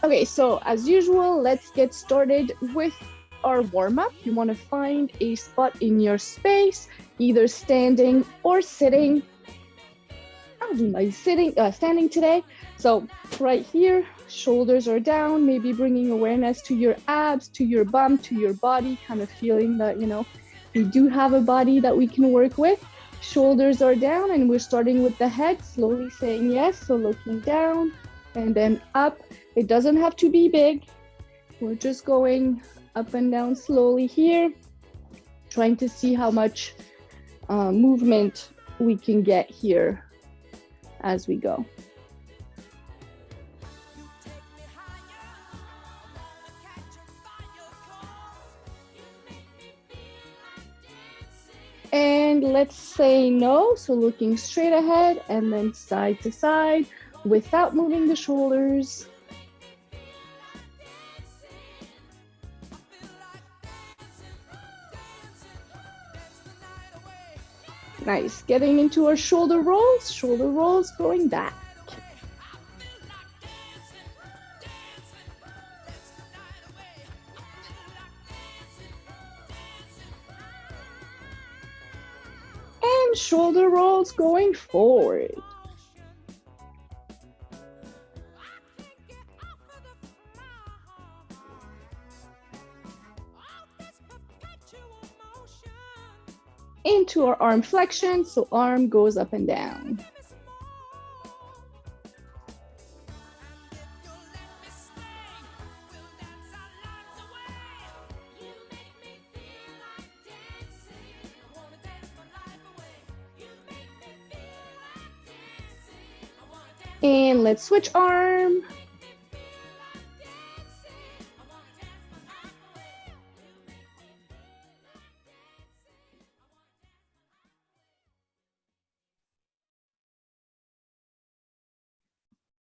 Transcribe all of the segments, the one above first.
Okay, so as usual, let's get started with our warm-up. You want to find a spot in your space, either standing or sitting. I'll do my standing today. So right here, shoulders are down, maybe bringing awareness to your abs, to your bum, to your body, kind of feeling that, we do have a body that we can work with. Shoulders are down, and we're starting with the head, slowly saying yes. So looking down and then up. It doesn't have to be big. We're just going up and down slowly here, trying to see how much movement we can get here as we go. And let's say no, so looking straight ahead and then side to side without moving the shoulders. Nice, getting into our shoulder rolls going back. And shoulder rolls going forward. Into our arm flexion, so arm goes up and down. And let's switch arm.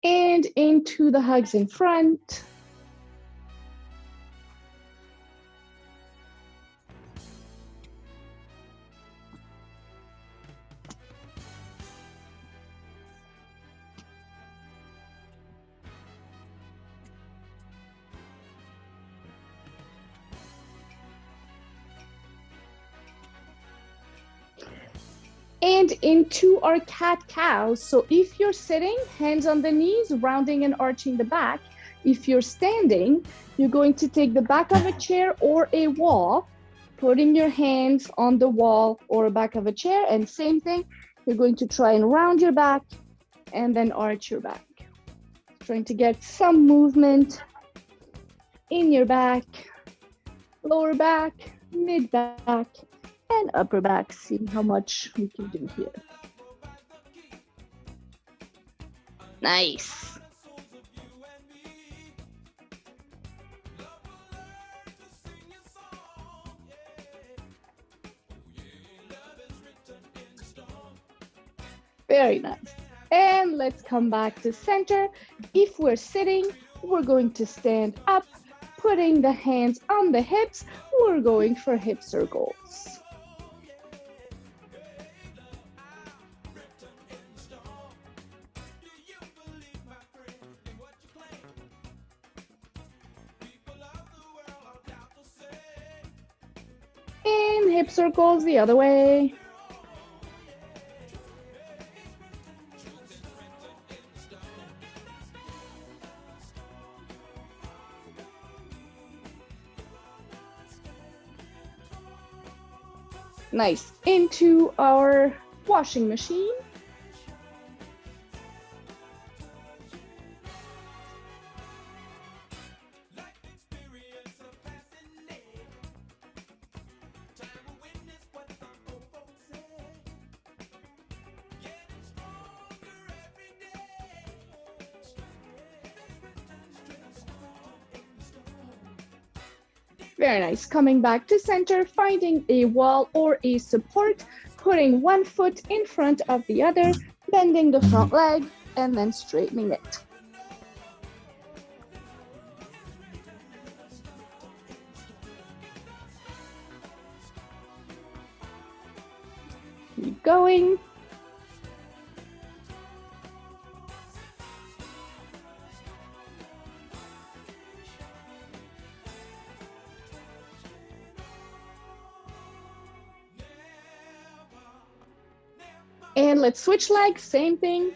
And into the hugs in front. And into our cat-cow. So if you're sitting, hands on the knees, rounding and arching the back. If you're standing, you're going to take the back of a chair or a wall, putting your hands on the wall or back of a chair, and same thing, you're going to try and round your back and then arch your back. Trying to get some movement in your back, lower back, mid back, and upper back, see how much we can do here. Nice. Very nice. And let's come back to center. If we're sitting, we're going to stand up, putting the hands on the hips. We're going for hip circles. And hip circles the other way. Nice. Into our washing machine. Very nice. Coming back to center, finding a wall or a support, putting one foot in front of the other, bending the front leg, and then straightening it. Keep going. And let's switch legs, same thing.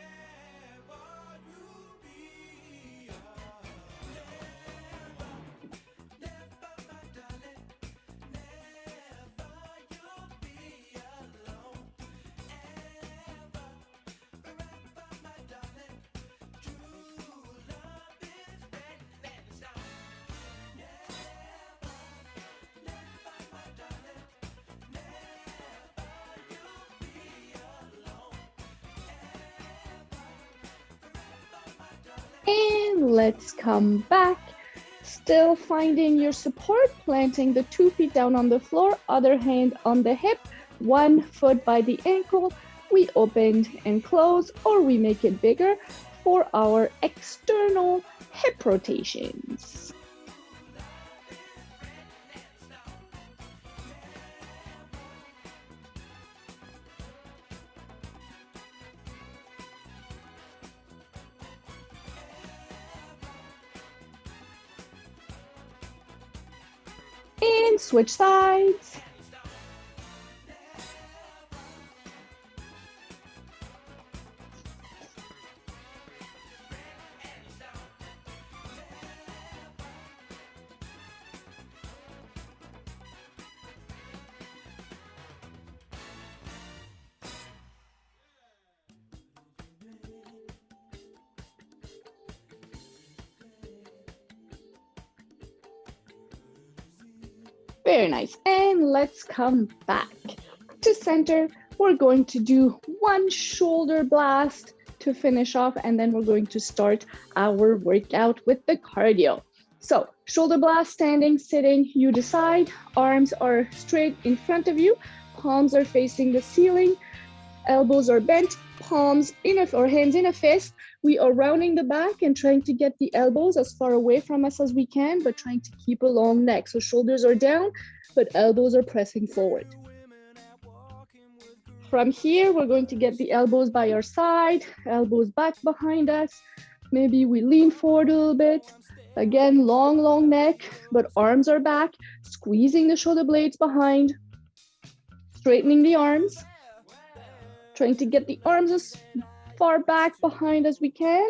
And let's come back. Still finding your support, planting the 2 feet down on the floor, other hand on the hip, 1 foot by the ankle. We open and close, or we make it bigger for our external hip rotations. And switch sides. Very nice. And let's come back to center. We're going to do 1 shoulder blast to finish off, and then we're going to start our workout with the cardio. So shoulder blast, standing, sitting, you decide. Arms are straight in front of you. Palms are facing the ceiling. Elbows are bent. Palms in a, or hands in a fist. We are rounding the back and trying to get the elbows as far away from us as we can, but trying to keep a long neck. So shoulders are down, but elbows are pressing forward. From here, we're going to get the elbows by our side, elbows back behind us. Maybe we lean forward a little bit. Again, long, long neck, but arms are back, squeezing the shoulder blades behind, straightening the arms, trying to get the arms as far back behind as we can.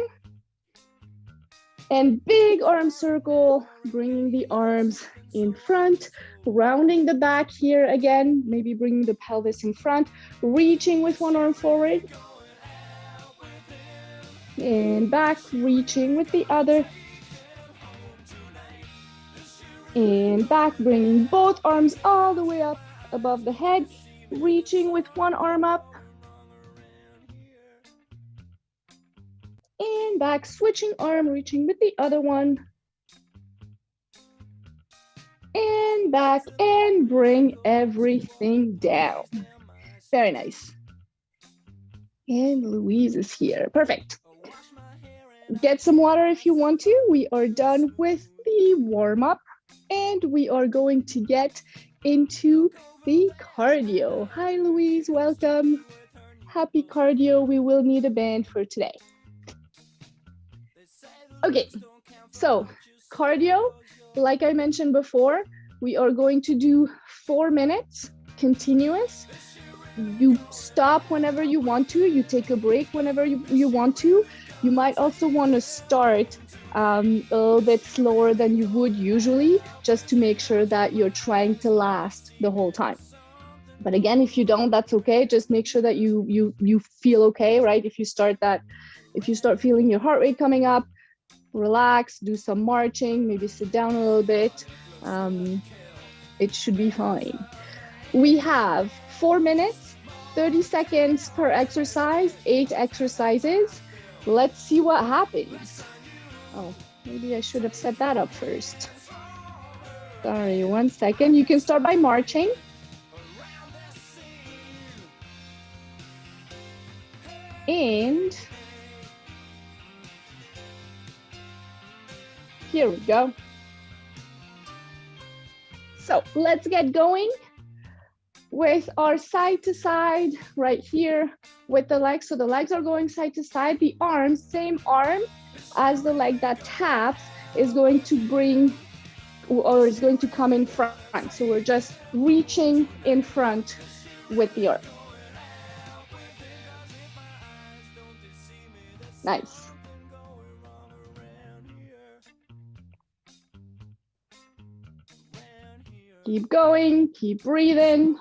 And big arm circle, bringing the arms in front, rounding the back here again, maybe bringing the pelvis in front, reaching with one arm forward. And back, reaching with the other. And back, bringing both arms all the way up above the head, reaching with one arm up. And back, switching arm, reaching with the other one. And back, and bring everything down. Very nice. And Louise is here. Perfect. Get some water if you want to. We are done with the warm-up, and we are going to get into the cardio. Hi, Louise. Welcome. Happy cardio. We will need a band for today. Okay, so cardio, like I mentioned before, we are going to do 4 minutes continuous. You stop whenever you want to. You take a break whenever you want to. You might also want to start a little bit slower than you would usually, just to make sure that you're trying to last the whole time. But again, if you don't, that's okay. Just make sure that you feel okay, right? If you start feeling your heart rate coming up, relax, do some marching, maybe sit down a little bit. It should be fine. We have 4 minutes, 30 seconds per exercise, 8 exercises. Let's see what happens. Oh, maybe I should have set that up first. Sorry, 1 second. You can start by marching. And here we go. So let's get going with our side to side right here with the legs. So the legs are going side to side. The arms, same arm as the leg that taps, is going to bring, or is going to come in front. So we're just reaching in front with the arm. Nice. Keep going, keep breathing.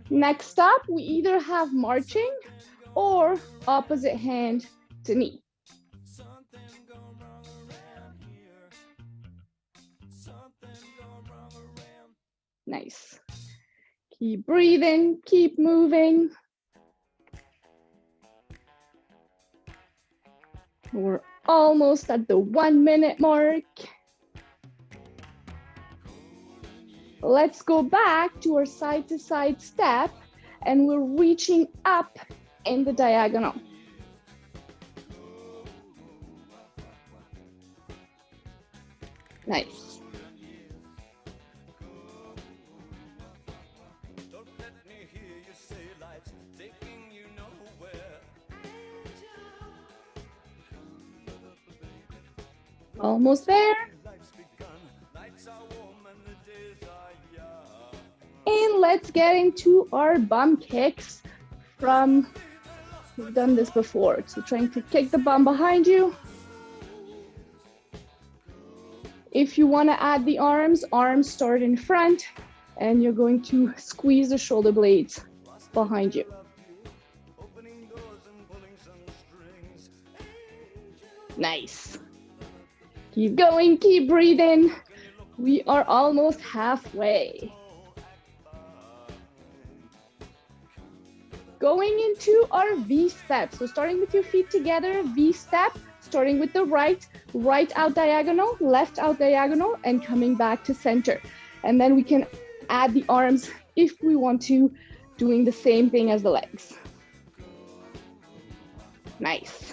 Next up, we either have marching or opposite hand to knee. Nice. Keep breathing, keep moving. We're almost at the 1 minute mark. Let's go back to our side to side step, and we're reaching up in the diagonal. Nice. Almost there. And let's get into our bum kicks from, we've done this before. So trying to kick the bum behind you. If you want to add the arms start in front, and you're going to squeeze the shoulder blades behind you. Nice. Keep going, keep breathing. We are almost halfway. Going into our V step. So starting with your feet together, V step, starting with the right out diagonal, left out diagonal, and coming back to center. And then we can add the arms if we want to, doing the same thing as the legs. Nice.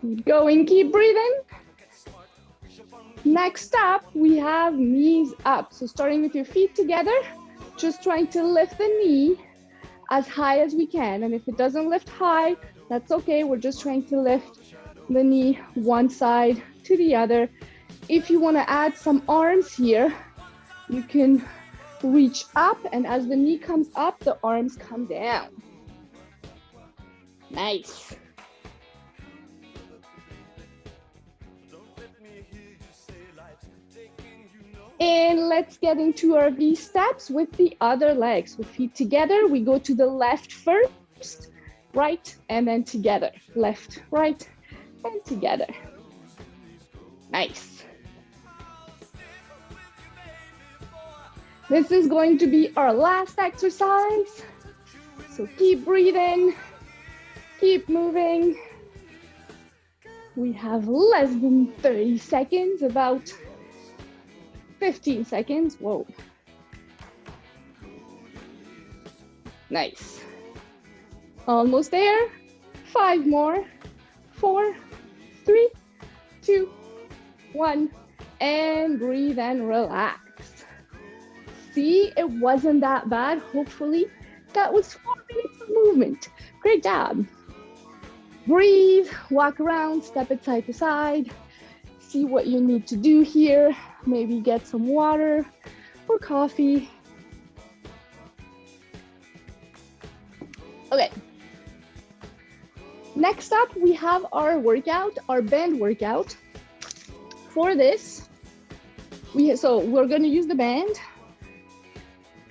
Keep going, keep breathing. Next up, we have knees up. So starting with your feet together, just trying to lift the knee as high as we can. And if it doesn't lift high, that's okay. We're just trying to lift the knee one side to the other. If you want to add some arms here, you can reach up, and as the knee comes up, the arms come down. Nice. And let's get into our V steps with the other legs. With feet together, we go to the left first, right, and then together. Left, right, and together. Nice. This is going to be our last exercise. So keep breathing, keep moving. We have less than 30 seconds, about 15 seconds. Whoa. Nice. Almost there. 5 more. 4, 3, 2, 1. And breathe and relax. See, it wasn't that bad. Hopefully, that was 4 minutes of movement. Great job. Breathe, walk around, step it side to side. See what you need to do here. Maybe get some water or coffee. Okay. Next up, we have our workout, our band workout. For this, we're going to use the band.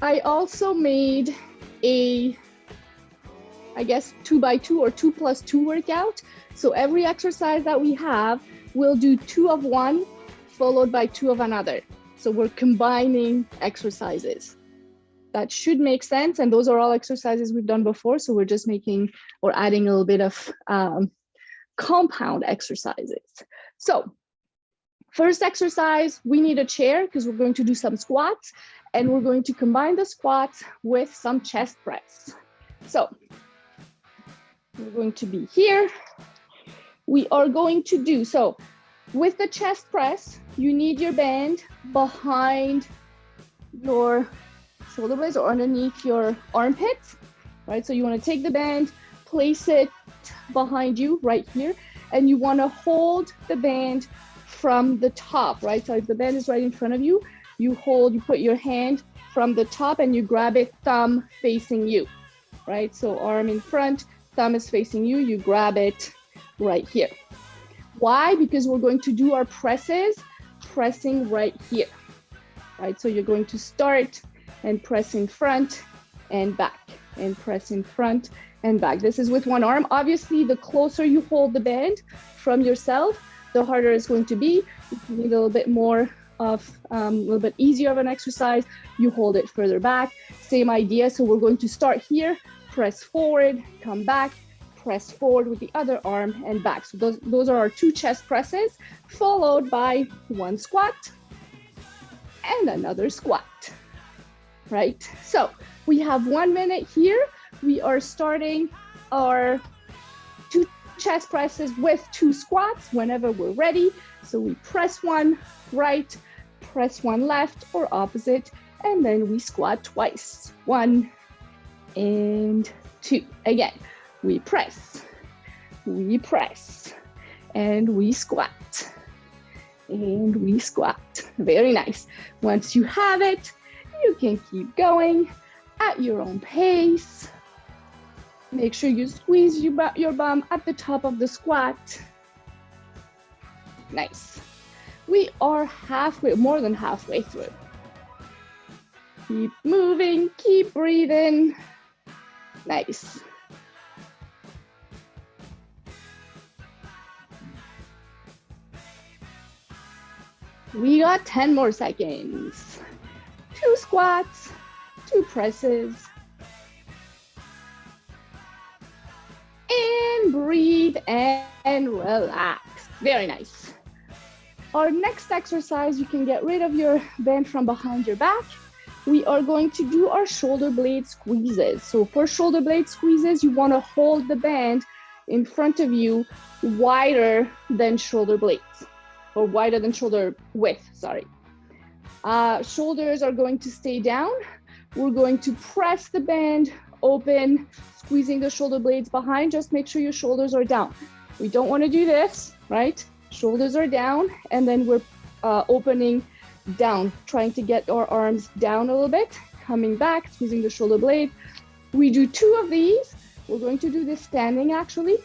I also made a, I guess, 2x2 or 2+2 workout. So every exercise that we have, we'll do 2 of one, followed by 2 of another. So we're combining exercises. That should make sense. And those are all exercises we've done before. So we're just making or adding a little bit of compound exercises. So first exercise, we need a chair because we're going to do some squats, and we're going to combine the squats with some chest press. So we're going to be here. We are going to do, so with the chest press, you need your band behind your shoulder blades or underneath your armpits, right? So you want to take the band, place it behind you right here, and you want to hold the band from the top, right? So if the band is right in front of you, you put your hand from the top and you grab it, thumb facing you, right? So arm in front, thumb is facing you, you grab it right here. Why? Because we're going to do our presses, pressing right here, right? So you're going to start and press in front and back, and press in front and back. This is with one arm. Obviously, the closer you hold the band from yourself, the harder it's going to be. If you need a little bit more of, a little bit easier of an exercise, you hold it further back. Same idea. So we're going to start here, press forward, come back, press forward with the other arm and back. So those are our 2 chest presses, followed by 1 squat and another squat, right? So we have 1 minute here. We are starting our 2 chest presses with 2 squats whenever we're ready. So we press 1 right, press 1 left or opposite, and then we squat twice. 1 and 2. Again, we press, and we squat, and we squat. Very nice. Once you have it, you can keep going at your own pace. Make sure you squeeze your bum at the top of the squat. Nice. We are halfway, more than halfway through. Keep moving, keep breathing. Nice. We got 10 more seconds. 2 squats, 2 presses. And breathe and relax. Very nice. Our next exercise, you can get rid of your band from behind your back. We are going to do our shoulder blade squeezes. So for shoulder blade squeezes, you want to hold the band in front of you wider than shoulder blades, or wider than shoulder width, sorry. Shoulders are going to stay down. We're going to press the band open, squeezing the shoulder blades behind. Just make sure your shoulders are down. We don't want to do this, right? Shoulders are down, and then we're opening down, trying to get our arms down a little bit, coming back, squeezing the shoulder blade. We do 2 of these. We're going to do this standing actually,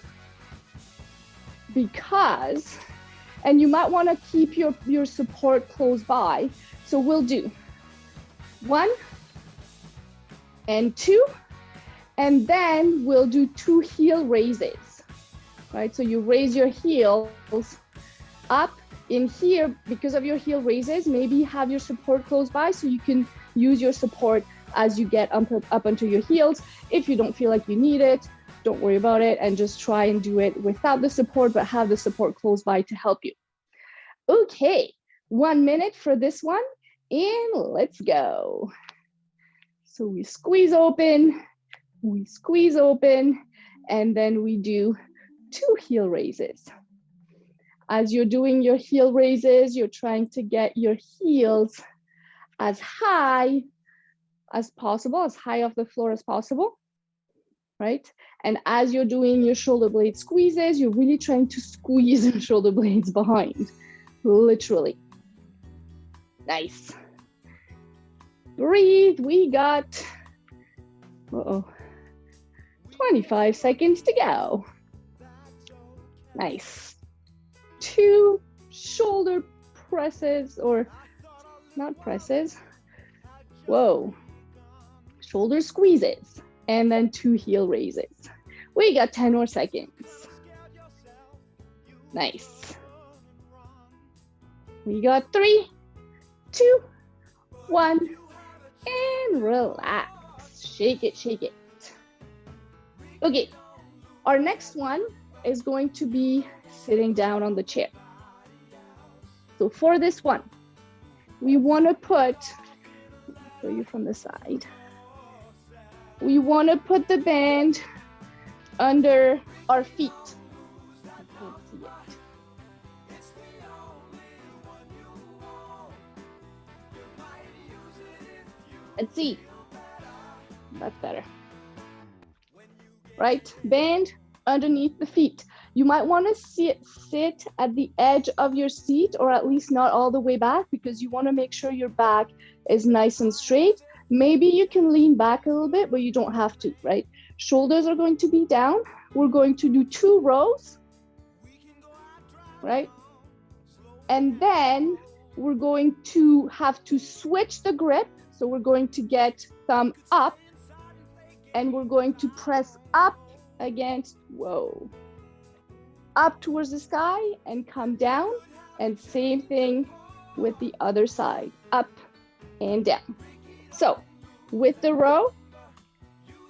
because, and you might want to keep your support close by. So we'll do 1 and 2, and then we'll do 2 heel raises, right? So you raise your heels up in here. Because of your heel raises, maybe have your support close by so you can use your support as you get up onto your heels. If you don't feel like you need it, don't worry about it, and just try and do it without the support, but have the support close by to help you. Okay, 1 minute for this one, and let's go. So we squeeze open, and then we do 2 heel raises. As you're doing your heel raises, you're trying to get your heels as high as possible, as high off the floor as possible, right? And as you're doing your shoulder blade squeezes, you're really trying to squeeze your shoulder blades behind, literally. Nice. Breathe, we got, 25 seconds to go. Nice. 2 shoulder presses, or not presses, shoulder squeezes, and then 2 heel raises. We got 10 more seconds. Nice. We got 3, 2, 1, and relax. Shake it, shake it. Okay, our next one is going to be sitting down on the chair. So for this one, we want to put, show you from the side. We want to put the band under our feet. I can't see it. Let's see. That's better. Right? Band underneath the feet. You might want to sit at the edge of your seat, or at least not all the way back, because you want to make sure your back is nice and straight. Maybe you can lean back a little bit, but you don't have to, right? Shoulders are going to be down. We're going to do 2 rows, right? And then we're going to have to switch the grip. So we're going to get thumb up, and we're going to press up against, whoa, up towards the sky and come down. And same thing with the other side, up and down. So with the row,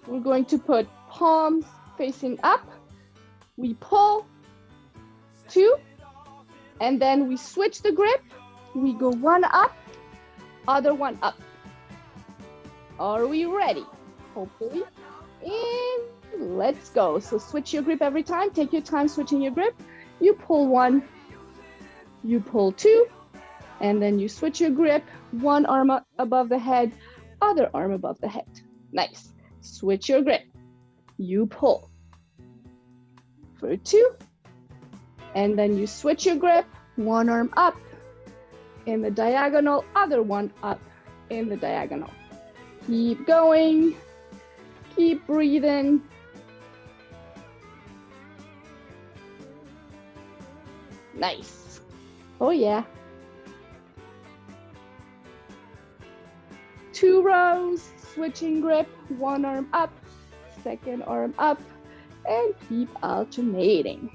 we're going to put palms facing up. We pull 2, and then we switch the grip. We go 1 up, other 1 up. Are we ready? Hopefully. And let's go. So switch your grip every time. Take your time switching your grip. You pull 1, you pull 2, and then you switch your grip. 1 arm up above the head, other arm above the head. Nice. Switch your grip. You pull for 2, and then you switch your grip. 1 arm up in the diagonal, other 1 up in the diagonal. Keep going. Keep breathing. Nice. Oh yeah. 2 rows, switching grip, 1 arm up, second arm up, and keep alternating.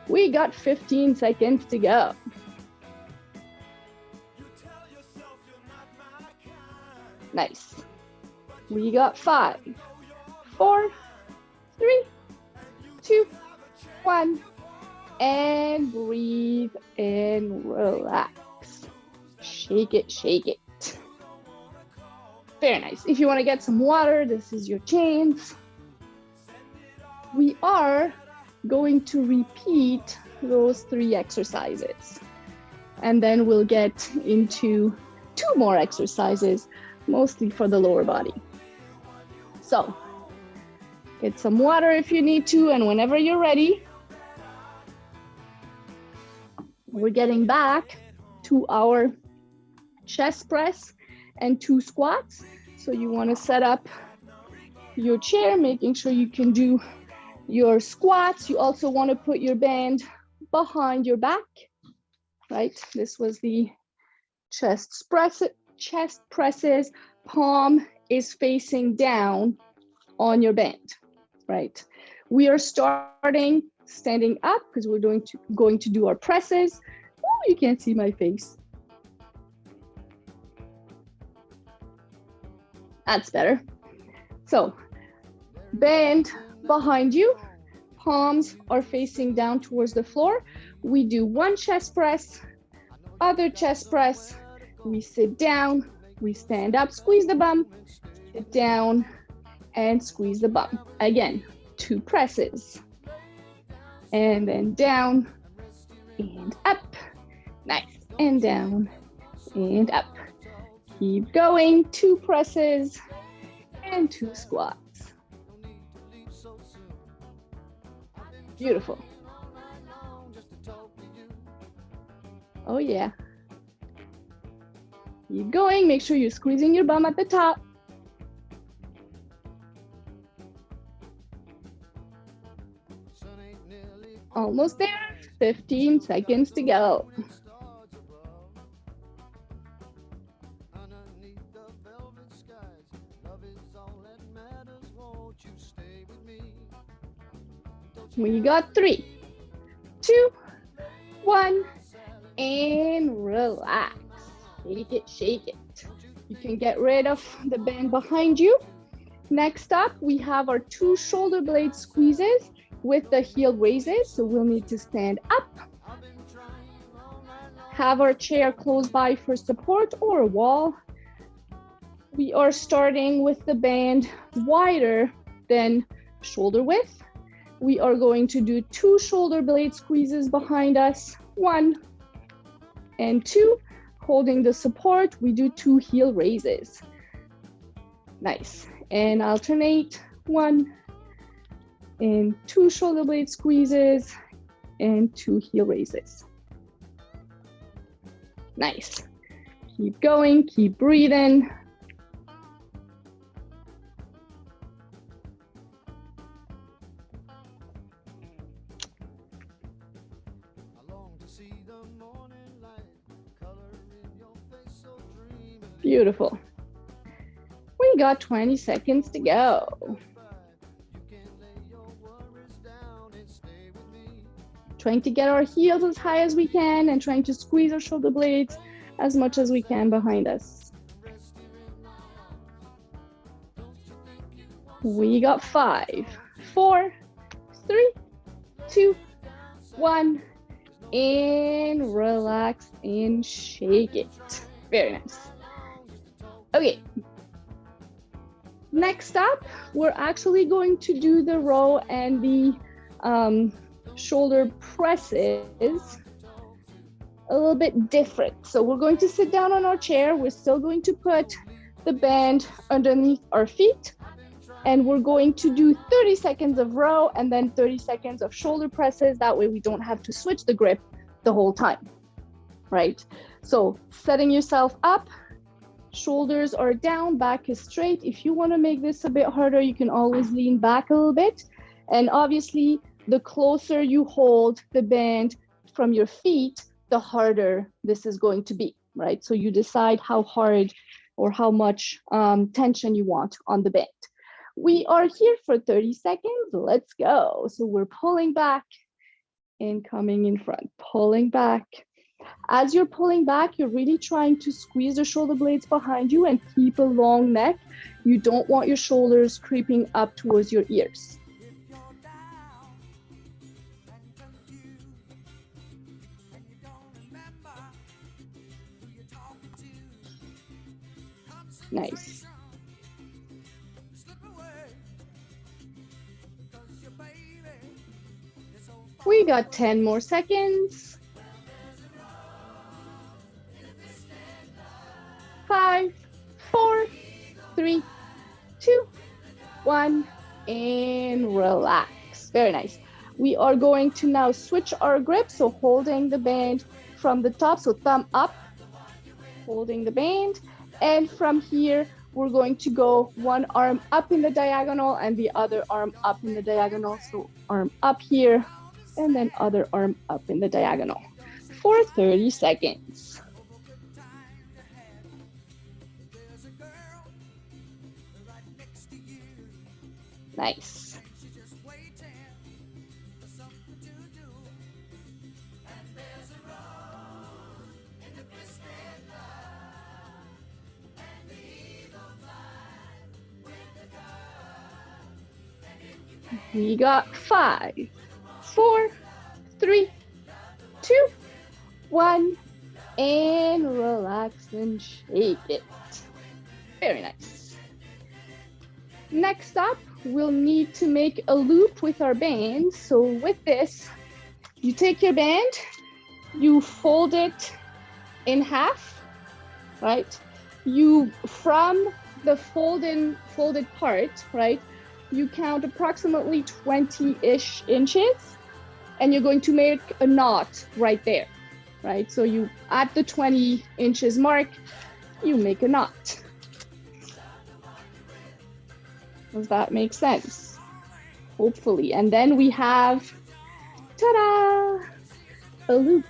We got 15 seconds to go. Nice. We got 5, 4, 3, 2, 1, and breathe and relax. Shake it, shake it. Very nice. If you want to get some water, this is your chains. We are going to repeat those 3 exercises, and then we'll get into 2 more exercises, mostly for the lower body. So get some water if you need to, and whenever you're ready, we're getting back to our chest press and 2 squats. So you want to set up your chair, making sure you can do your squats. You also want to put your band behind your back, right? This was the chest presses. Palm is facing down on your band, right? We are starting standing up because we're going to do our presses. Oh, you can't see my face. That's better. So band behind you, palms are facing down towards the floor. We do 1 chest press, other chest press. We sit down, we stand up, squeeze the bum, sit down, and squeeze the bum. Again, 2 presses. And then down and up. Nice. And down and up. Keep going. 2 presses and 2 squats. Beautiful. Oh yeah. Keep going. Make sure you're squeezing your bum at the top. Almost there. 15 seconds to go. We got 3, 2, 1, and relax. Shake it, shake it. You can get rid of the band behind you. Next up, we have our 2 shoulder blade squeezes with the heel raises. So we'll need to stand up. Have our chair close by for support or a wall. We are starting with the band wider than shoulder width. We are going to do 2 shoulder blade squeezes behind us, 1 and 2. Holding the support, we do 2 heel raises. Nice. And alternate 1 and 2 shoulder blade squeezes and 2 heel raises. Nice. Keep going, keep breathing. Beautiful. We got 20 seconds to go. Trying to get our heels as high as we can and trying to squeeze our shoulder blades as much as we can behind us. We got 5, 4, 3, 2, 1, and relax and shake it. Very nice. Okay. Next up, we're actually going to do the row and the shoulder presses a little bit different. So we're going to sit down on our chair. We're still going to put the band underneath our feet, and we're going to do 30 seconds of row and then 30 seconds of shoulder presses. That way we don't have to switch the grip the whole time, right? So setting yourself up, shoulders are down, back is straight. If you want to make this a bit harder, you can always lean back a little bit. And obviously, the closer you hold the band from your feet, the harder this is going to be, right? So you decide how hard or how much tension you want on the band. We are here for 30 seconds. Let's go. So we're pulling back and coming in front, pulling back. As you're pulling back, you're really trying to squeeze the shoulder blades behind you and keep a long neck. You don't want your shoulders creeping up towards your ears. Nice. We got 10 more seconds. 5, 4, 3, 2, 1, and relax. Very nice. We are going to now switch our grip. So holding the band from the top, so thumb up, holding the band. And from here, we're going to go one arm up in the diagonal and the other arm up in the diagonal. So arm up here and then other arm up in the diagonal for 30 seconds. Nice. We got 5, 4, 3, 2, 1, and relax and shake it. Very nice. Next up, we'll need to make a loop with our band. So with this, you take your band, you fold it in half, right? You, from the folded part, right? You count approximately 20-ish inches, and you're going to make a knot right there, right? So you, at the 20 inches mark, you make a knot. Does that make sense? Hopefully. And then we have, ta-da, a loop.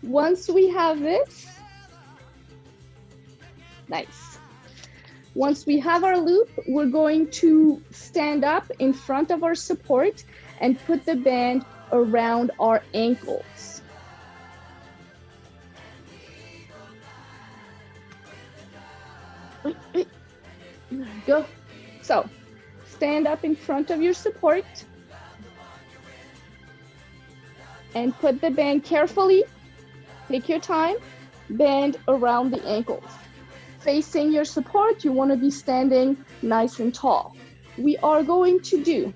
Once we have this, nice. Once we have our loop, we're going to stand up in front of our support and put the band around our ankles. There you go. So stand up in front of your support and put the band carefully. Take your time, band around the ankles. Facing your support, you want to be standing nice and tall. We are going to do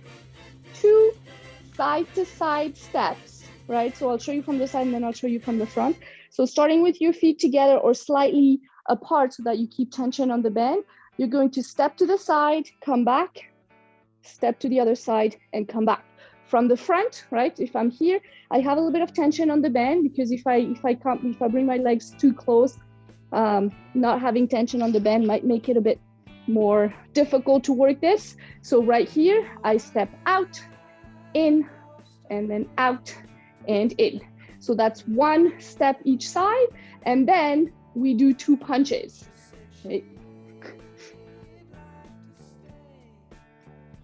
2 side-to-side steps, right? So I'll show you from the side and then I'll show you from the front. So starting with your feet together or slightly apart so that you keep tension on the band, you're going to step to the side, come back, step to the other side and come back. from the front, right? If I'm here, I have a little bit of tension on the band, because if I bring my legs too close, not having tension on the band might make it a bit more difficult to work this. So right here, I step out, in, and then out and in. So that's one step each side, and then we do 2 punches. Okay.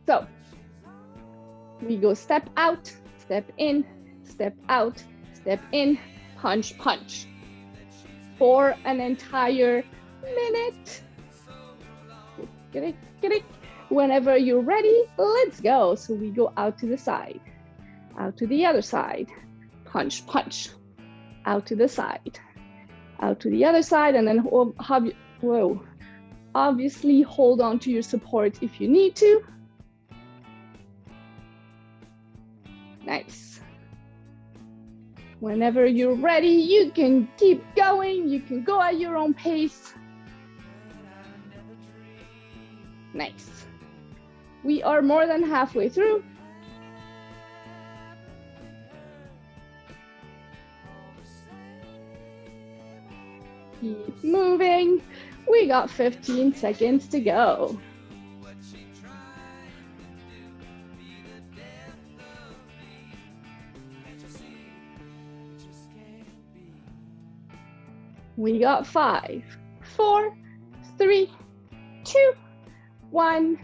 So we go step out, step in, step out, step in, punch, punch, for an entire minute. Get it, get it. Whenever you're ready, let's go. So we go out to the side, out to the other side, punch, punch, out to the side, out to the other side, and then obviously hold on to your support if you need to. Nice. Whenever you're ready, you can keep going. You can go at your own pace. Nice. We are more than halfway through. Keep moving. We got 15 seconds to go. We got 5, 4, 3, 2, 1,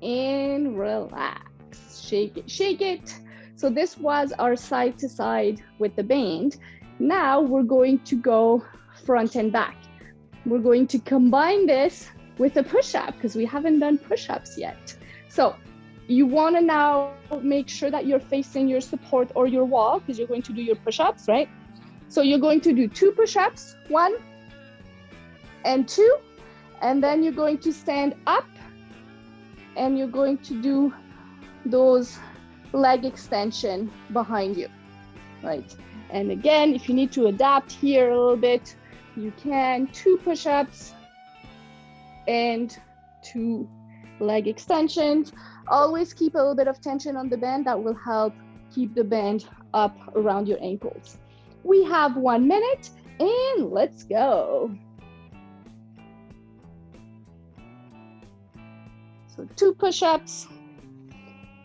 and relax. Shake it, shake it. So this was our side to side with the band. Now we're going to go front and back. We're going to combine this with a push-up because we haven't done push-ups yet. So you want to now make sure that you're facing your support or your wall because you're going to do your push-ups, right? So you're going to do 2 push-ups, 1 and 2, and then you're going to stand up and you're going to do those leg extension behind you, right? And again, if you need to adapt here a little bit, you can. 2 push-ups and 2 leg extensions. Always keep a little bit of tension on the band. That will help keep the band up around your ankles. We have 1 minute and let's go. So 2 push-ups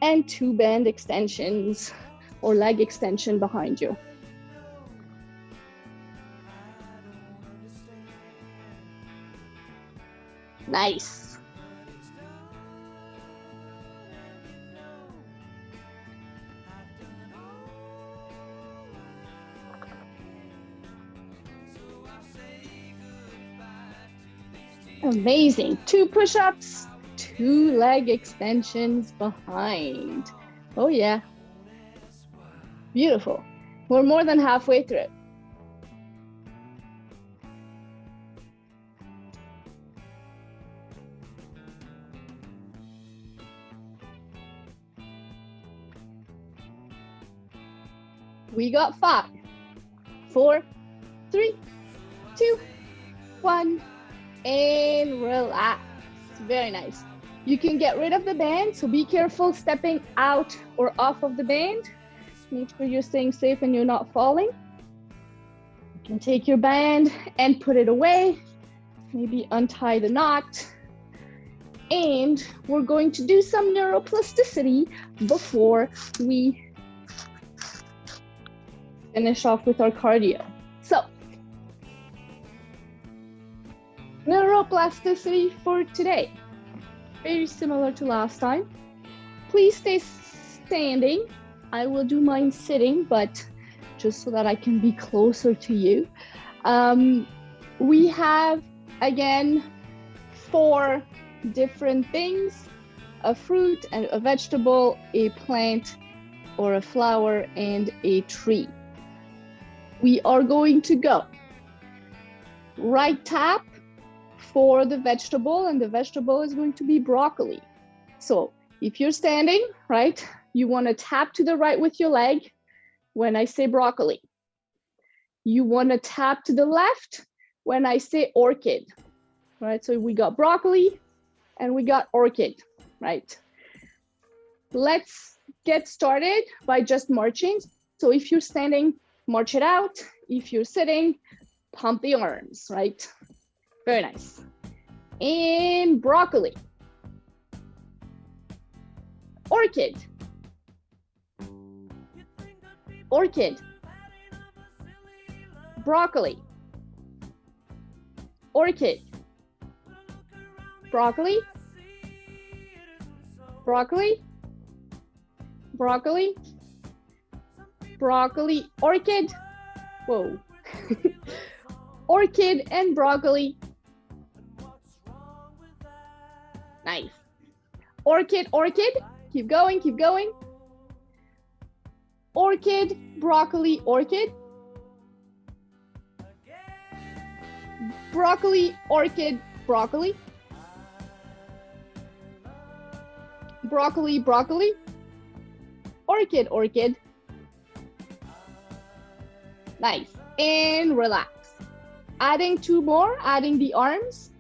and 2 band extensions or leg extension behind you. Nice. Amazing. 2 push-ups, 2 leg extensions behind. Oh yeah. Beautiful. We're more than halfway through. We got 5, 4, 3, 2, 1, and relax. Very nice. You can get rid of the band, so be careful stepping out or off of the band. Make sure you're staying safe and you're not falling. You can take your band and put it away. Maybe untie the knot. And we're going to do some neuroplasticity before we finish off with our cardio. So, neuroplasticity for today. Very similar to last time. Please stay standing. I will do mine sitting, but just so that I can be closer to you. We have, again, 4 different things: a fruit and a vegetable, a plant or a flower, and a tree. We are going to go right tap for the vegetable, and the vegetable is going to be broccoli. So if you're standing, right, you want to tap to the right with your leg when I say broccoli. You want to tap to the left when I say orchid, right? So we got broccoli and we got orchid, right? Let's get started by just marching. So if you're standing, march it out. If you're sitting, pump the arms, right? Very nice. And broccoli. Orchid. Orchid. Broccoli. Orchid. Broccoli. Broccoli. Broccoli. Broccoli. Orchid. Whoa. Orchid and broccoli. Nice. Orchid, orchid. Keep going, keep going. Orchid, broccoli, orchid. Broccoli, orchid, broccoli. Broccoli, broccoli. Orchid, orchid. Nice. And relax. Adding two more, adding the arms.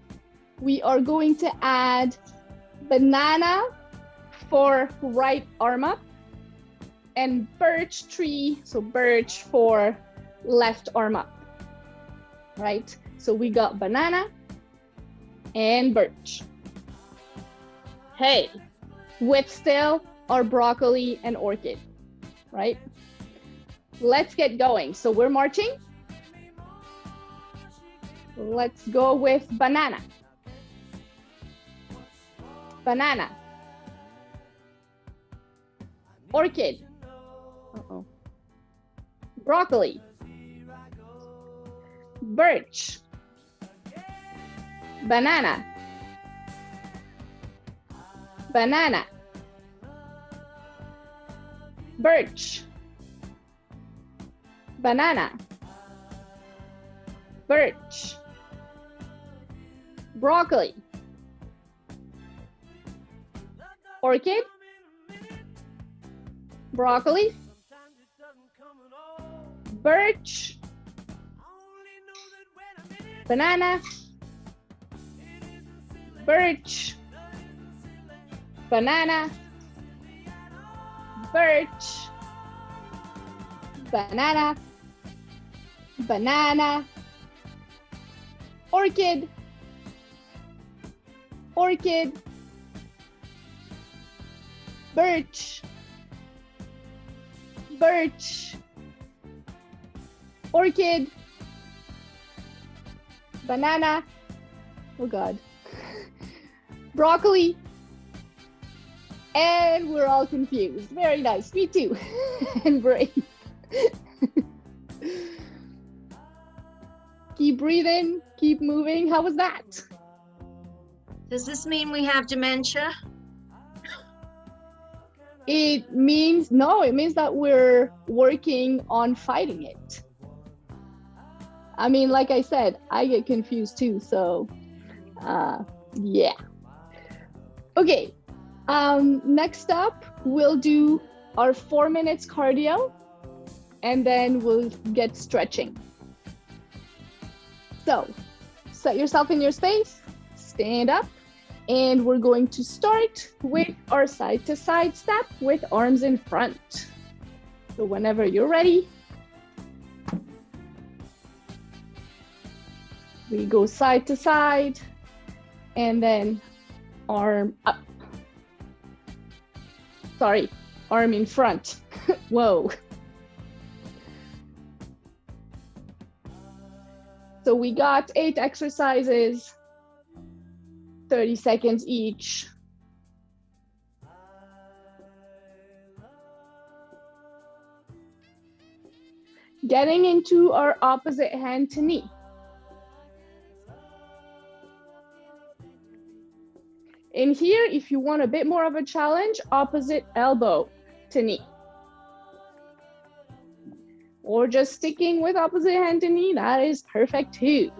We are going to add banana for right arm up and birch tree, so birch for left arm up, right? So we got banana and birch. Hey, with still our broccoli and orchid, right? Let's get going. So we're marching. Let's go with banana. Banana. Orchid. Uh-oh. Broccoli. Birch. Banana. Banana. Birch. Banana. Birch. Broccoli. Orchid. Broccoli. Birch. Banana. Birch. Banana. Birch. Banana. Banana. Orchid. Orchid. Birch. Birch. Orchid. Banana. Oh God. Broccoli. And we're all confused. Very nice. Me too. And brain. Keep breathing. Keep moving. How was that? Does this mean we have dementia? It means, no, it means that we're working on fighting it. I mean, like I said, I get confused too. So, yeah. Okay. Next up, we'll do our 4 minutes cardio and then we'll get stretching. So, set yourself in your space, stand up, and we're going to start with our side to side step with arms in front. So whenever you're ready, we go side to side and then arm up. Sorry, arm in front. Whoa. So we got 8 exercises, 30 seconds each. Getting into our opposite hand to knee. In here, if you want a bit more of a challenge, opposite elbow to knee. Or just sticking with opposite hand to knee, that is perfect too.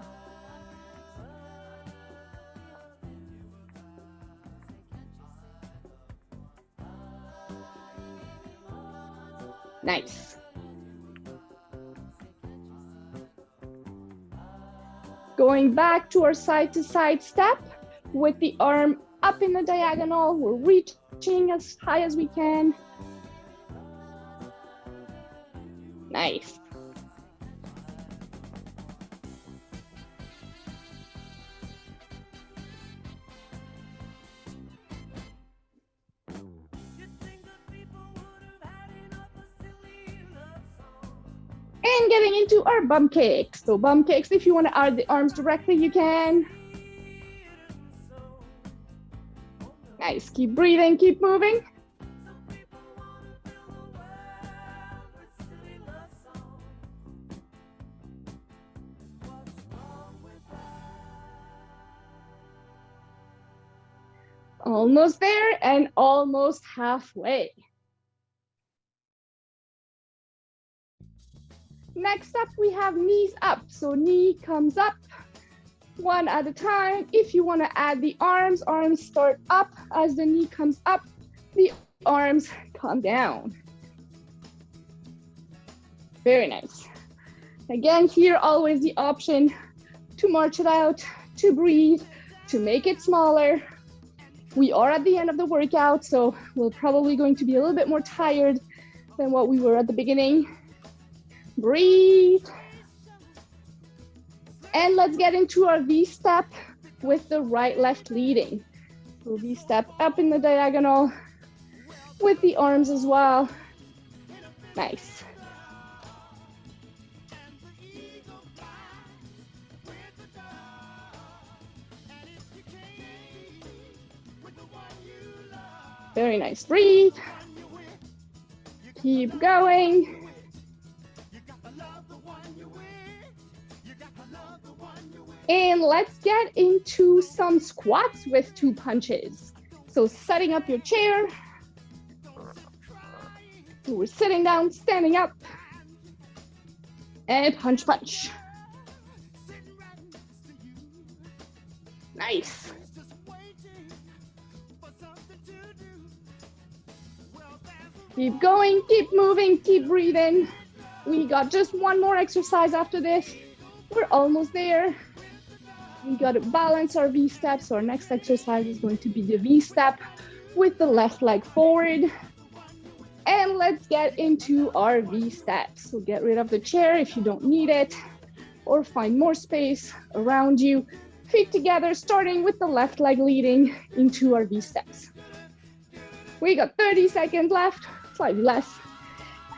Nice. Going back to our side to side step with the arm up in the diagonal. We're reaching as high as we can. Nice. And getting into our bum kicks. So bum kicks, if you want to add the arms directly, you can. Nice, keep breathing, keep moving. Almost there and almost halfway. Next up, we have knees up. So knee comes up one at a time. If you want to add the arms, arms start up. As the knee comes up, the arms come down. Very nice. Again, here, always the option to march it out, to breathe, to make it smaller. We are at the end of the workout, so we're probably going to be a little bit more tired than what we were at the beginning. Breathe. And let's get into our V-step with the right, left leading. So V-step up in the diagonal with the arms as well. Nice. Very nice. Breathe. Keep going. And let's get into some squats with 2 punches. So setting up your chair. We're sitting down, standing up. And punch, punch. Nice. Keep going, keep moving, keep breathing. We got just one more exercise after this. We're almost there. We got to balance our V-step. So our next exercise is going to be the V-step with the left leg forward. And let's get into our V-step. So get rid of the chair if you don't need it, or find more space around you. Feet together, starting with the left leg leading into our V-steps. We got 30 seconds left, slightly less.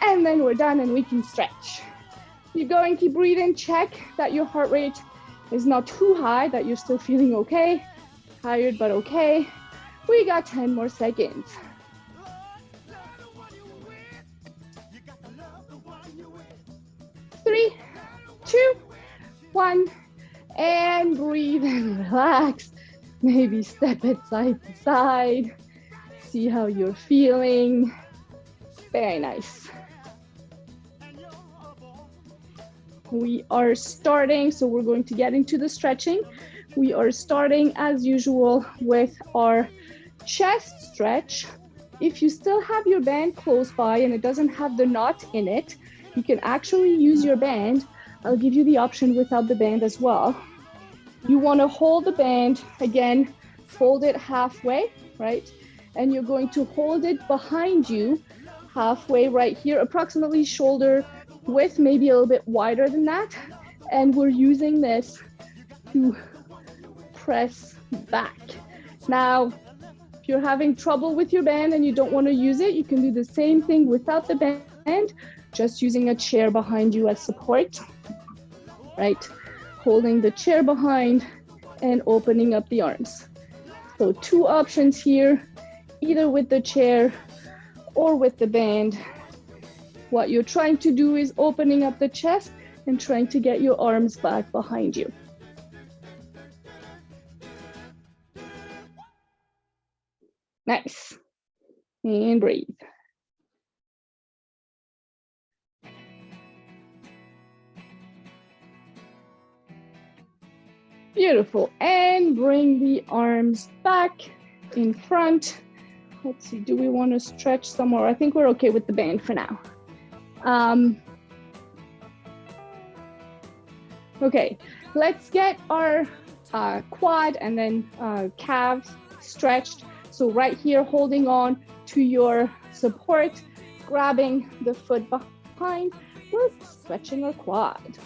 And then we're done and we can stretch. Keep going, keep breathing. Check that your heart rate is not too high, that you're still feeling okay. Tired, but okay. We got 10 more seconds. 3, 2, 1, and breathe and relax. Maybe step it side to side. See how you're feeling. Very nice. We are starting, so we're going to get into the stretching. We are starting as usual with our chest stretch. If you still have your band close by and it doesn't have the knot in it, you can actually use your band. I'll give you the option without the band as well. You want to hold the band, again, hold it halfway, right? And you're going to hold it behind you halfway right here, approximately shoulder width, maybe a little bit wider than that. And we're using this to press back. Now, if you're having trouble with your band and you don't want to use it, you can do the same thing without the band, just using a chair behind you as support, right? Holding the chair behind and opening up the arms. So 2 options here, either with the chair or with the band. What you're trying to do is opening up the chest and trying to get your arms back behind you. Nice. And breathe. Beautiful. And bring the arms back in front. Let's see, do we want to stretch some more? I think we're okay with the band for now. Okay, let's get our quad and then calves stretched. So right here, holding on to your support, grabbing the foot behind, we're stretching our quad.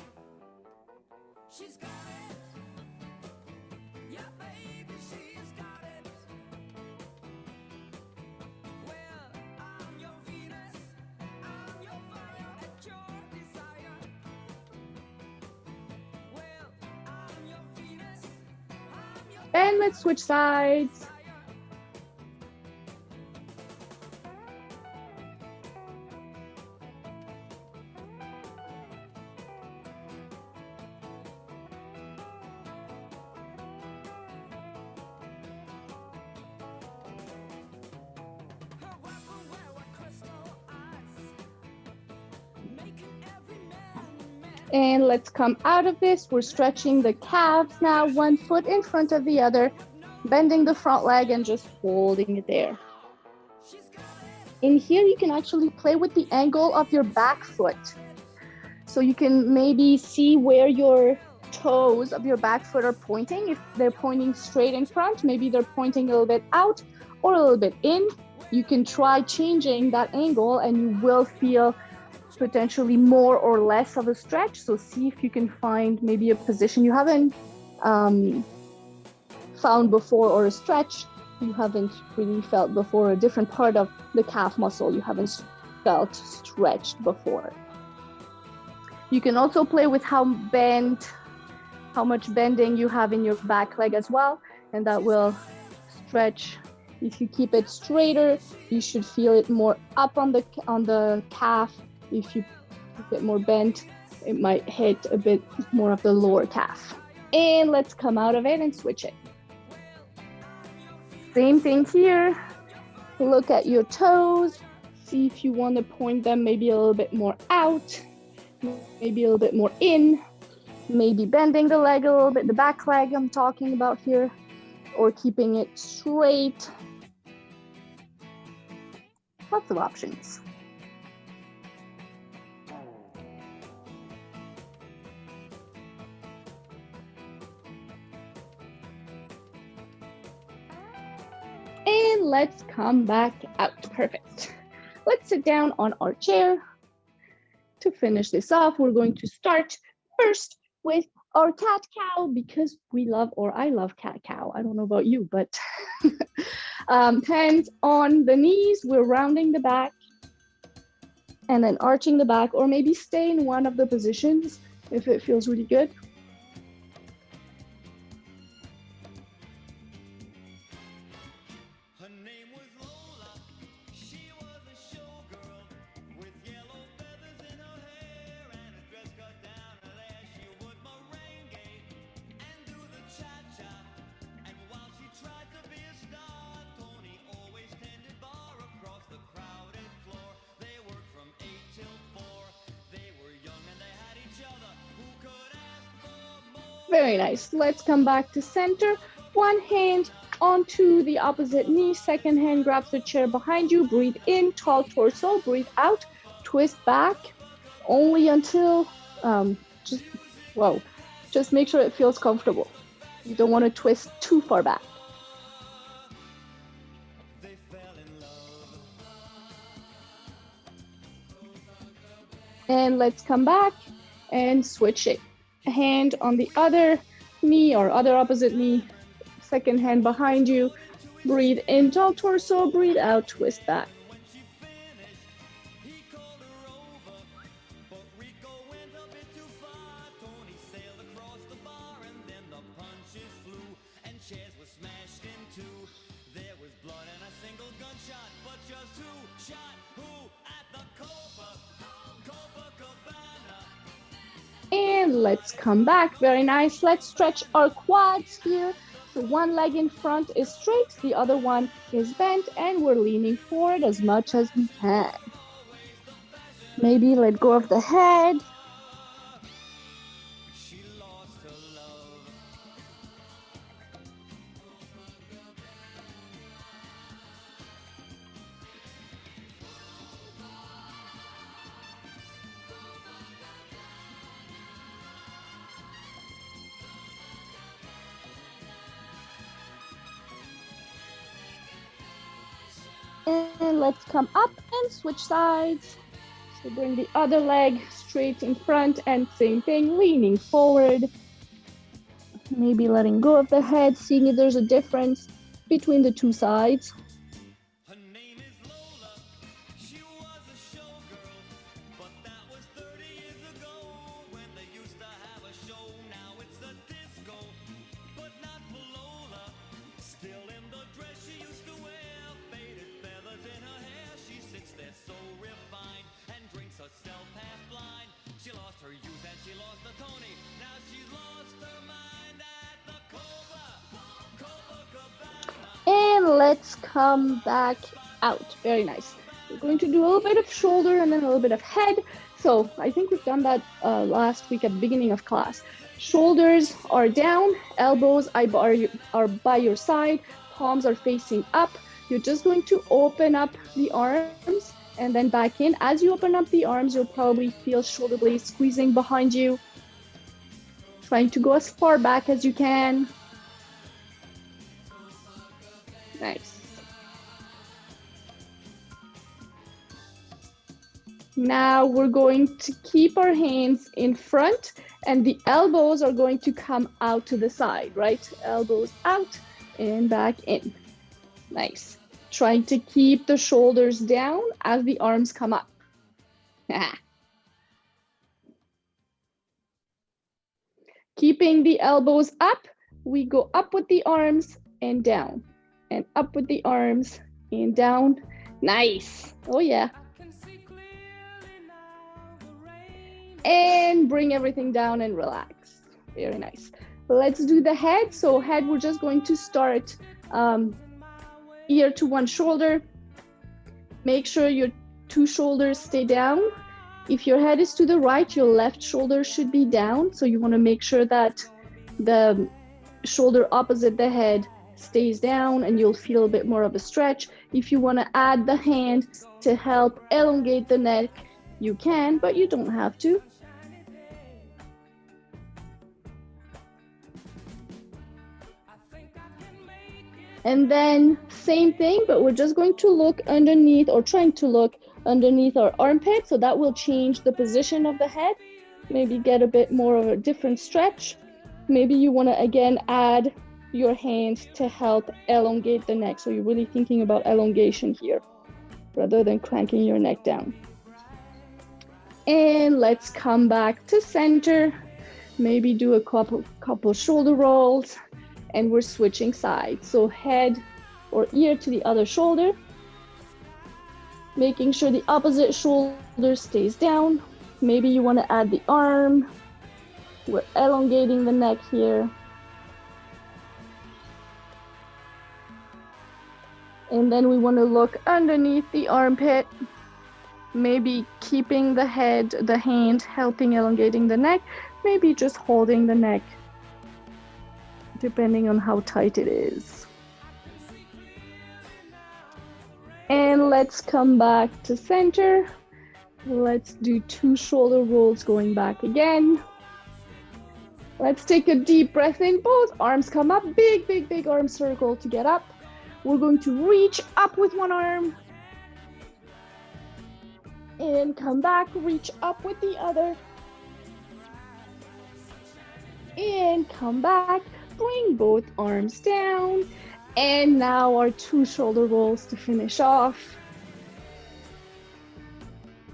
And let's switch sides. And let's come out of this. We're stretching the calves now, one foot in front of the other, bending the front leg and just holding it there. In here, you can actually play with the angle of your back foot. So you can maybe see where your toes of your back foot are pointing. If they're pointing straight in front, maybe they're pointing a little bit out or a little bit in. You can try changing that angle and you will feel potentially more or less of a stretch. So see if you can find maybe a position you haven't found before, or a stretch you haven't really felt before, a different part of the calf muscle you haven't felt stretched before. You can also play with how much bending you have in your back leg as well, and that will stretch. If you keep it straighter, you should feel it more up on the calf. If you keep it more bent, it might hit a bit more of the lower calf. And let's come out of it and switch it. Same thing here. Look at your toes. See if you want to point them maybe a little bit more out, maybe a little bit more in, maybe bending the leg a little bit, the back leg I'm talking about here, or keeping it straight. Lots of options. And let's come back out. Perfect. Let's sit down on our chair. To finish this off, we're going to start first with our cat-cow, because we love, or I love cat-cow. I don't know about you, but hands on the knees. We're rounding the back and then arching the back, or maybe stay in one of the positions if it feels really good. Very nice. Let's come back to center. One hand onto the opposite knee. Second hand grabs the chair behind you. Breathe in, tall torso. Breathe out, twist back only until, just make sure it feels comfortable. You don't want to twist too far back. And let's come back and switch it. Hand on the other knee or other opposite knee, second hand behind you. Breathe in, tall torso, breathe out, twist back. And let's come back. Very nice. Let's stretch our quads here. So one leg in front is straight, the other one is bent, and we're leaning forward as much as we can. Maybe let go of the head. And let's come up and switch sides. So bring the other leg straight in front, and same thing, leaning forward. Maybe letting go of the head, seeing if there's a difference between the two sides. Her name is Lola. She was a showgirl, but that was 30 years ago when they used to have a show. Now it's a disco, but not for Lola. Still in the dress she used to wear, faded feathers in her hair. She sits there so refined and drinks herself half blind. She lost her youth and she lost the Tony. Now she's lost her mind at the Cobra And let's come back out. Very nice. We're going to do a little bit of shoulder and then a little bit of head. So I think we've done that last week at the beginning of class. Shoulders are down, elbows are by your side, palms are facing up. You're just going to open up the arms and then back in. As you open up the arms, you'll probably feel shoulder blades squeezing behind you. Trying to go as far back as you can. Nice. Now we're going to keep our hands in front and the elbows are going to come out to the side, right? Elbows out and back in. Nice. Trying to keep the shoulders down as the arms come up. Keeping the elbows up, we go up with the arms and down. And up with the arms and down. Nice. Oh yeah. And bring everything down and relax. Very nice. Let's do the head. So head, we're just going to start ear to one shoulder. Make sure your two shoulders stay down. If your head is to the right, your left shoulder should be down. So you want to make sure that the shoulder opposite the head stays down and you'll feel a bit more of a stretch. If you want to add the hand to help elongate the neck, you can, but you don't have to. And then same thing, but we're just going to look underneath or trying to look underneath our armpit. So that will change the position of the head. Maybe get a bit more of a different stretch. Maybe you want to again add your hands to help elongate the neck. So you're really thinking about elongation here rather than cranking your neck down. And let's come back to center. Maybe do a couple shoulder rolls and we're switching sides. So head or ear to the other shoulder, making sure the opposite shoulder stays down. Maybe you want to add the arm. We're elongating the neck here. And then we want to look underneath the armpit, maybe keeping the head, the hand, helping elongating the neck, maybe just holding the neck, depending on how tight it is. And let's come back to center. Let's do 2 shoulder rolls going back again. Let's take a deep breath in, both arms come up, big, big, big arm circle to get up. We're going to reach up with one arm and come back, reach up with the other and come back, bring both arms down. And now our 2 shoulder rolls to finish off.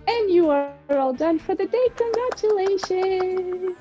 And you are all done for the day. Congratulations.